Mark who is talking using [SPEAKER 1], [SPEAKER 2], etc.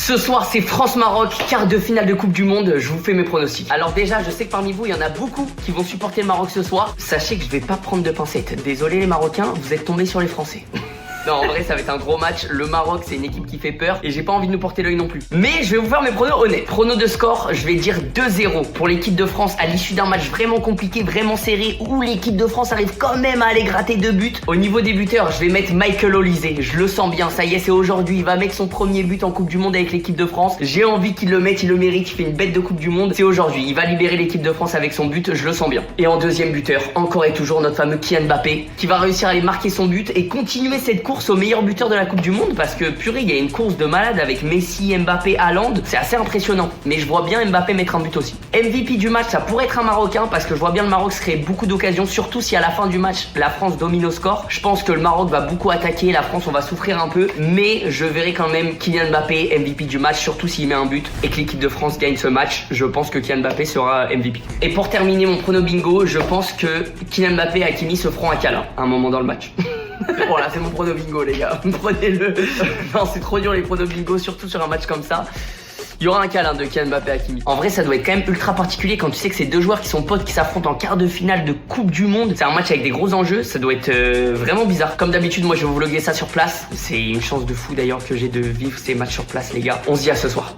[SPEAKER 1] Ce soir, c'est France-Maroc, quart de finale de Coupe du Monde. Je vous fais mes pronostics. Alors déjà, je sais que parmi vous, il y en a beaucoup qui vont supporter le Maroc ce soir. Sachez que je vais pas prendre de pincettes. Désolé les Marocains, vous êtes tombés sur les Français. Non, en vrai, ça va être un gros match. Le Maroc, c'est une équipe qui fait peur et j'ai pas envie de nous porter l'œil non plus. Mais je vais vous faire mes pronos honnêtes. Pronos de score, je vais dire 2-0 pour l'équipe de France à l'issue d'un match vraiment compliqué, vraiment serré, où l'équipe de France arrive quand même à aller gratter 2 buts. Au niveau des buteurs, je vais mettre Michael Olise. Je le sens bien, ça y est, c'est aujourd'hui. Il va mettre son premier but en Coupe du Monde avec l'équipe de France. J'ai envie qu'il le mette, il le mérite. Il fait une bête de Coupe du Monde. C'est aujourd'hui. Il va libérer l'équipe de France avec son but, je le sens bien. Et en deuxième buteur, encore et toujours notre fameux Kylian Mbappé, qui va réussir à aller marquer son but et continuer cette course au meilleur buteur de la Coupe du Monde, parce que purée, il y a une course de malade avec Messi, Mbappé, Haaland, c'est assez impressionnant. Mais je vois bien Mbappé mettre un but aussi. MVP du match, ça pourrait être un Marocain, parce que je vois bien le Maroc se créer beaucoup d'occasions, surtout si à la fin du match, la France domine au score. Je pense que le Maroc va beaucoup attaquer, la France on va souffrir un peu, mais je verrai quand même Kylian Mbappé MVP du match, surtout s'il met un but et que l'équipe de France gagne ce match. Je pense que Kylian Mbappé sera MVP. Et pour terminer mon prono bingo, je pense que Kylian Mbappé et Hakimi se feront un câlin à un moment dans le match. Voilà, c'est mon prono bingo les gars, prenez-le. Non, c'est trop dur les pronos bingo, surtout sur un match comme ça. Il y aura un câlin de Kylian Mbappé à Hakimi. En vrai, ça doit être quand même ultra particulier quand tu sais que c'est deux joueurs qui sont potes, qui s'affrontent en quart de finale de Coupe du Monde. C'est un match avec des gros enjeux, ça doit être vraiment bizarre. Comme d'habitude, moi je vais vous vlogger ça sur place. C'est une chance de fou d'ailleurs que j'ai de vivre ces matchs sur place les gars. On se dit à ce soir.